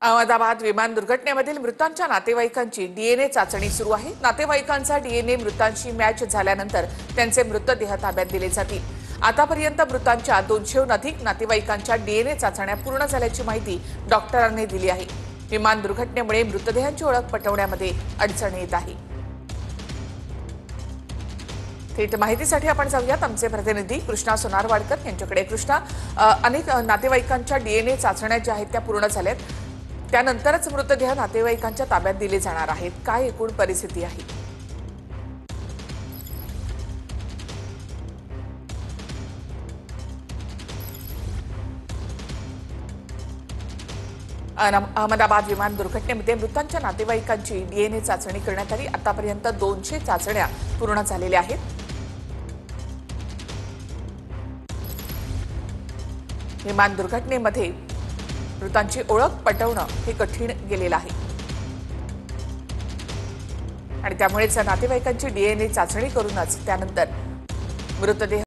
अहमदाबाद विमान दुर्घटनेमधील मृतांच्या नातेवाईकांची डीएनए चाचणी सुरू आहे। नातेवाईकांचा डीएनए मृतांशी मॅच झाल्यानंतर त्यांचे मृतदेह ताब्यात दिले जातील। आतापर्यंत मृतांच्या 200हून अधिक नातेवाईकांच्या डीएनए चाचण्या पूर्ण झाल्याची माहिती डॉक्टरांनी दिली आहे। विमान दुर्घटनेमुळे मृतदेहांची ओळख पटवण्यामध्ये अडचण येत आहे। थेट माहितीसाठी आपण जाऊयात आमचे प्रतिनिधी कृष्णा सोनारवाडकर यांच्याकडे। कृष्णा, अनेक नातेवाईकांच्या डीएनए चाचण्या ज्या आहेत त्या पूर्ण झाल्यात, त्यानंतरच मृतदेह नातेवाईकांच्या ताब्यात दिले जाणार आहेत। काय एकूण परिस्थिती आहे? अहमदाबाद विमान दुर्घटनेमध्ये मृतांच्या नातेवाईकांची डीएनए चाचणी करण्यात आली। आतापर्यंत 200 चाचण्या पूर्ण झालेल्या आहेत। विमान दुर्घटनेमध्ये मृतांची ओळख पटवणं हे कठीण गेलेलं आहे आणि त्यामुळेच नातेवाईकांची डीएनए चाचणी करूनच त्यानंतर मृतदेह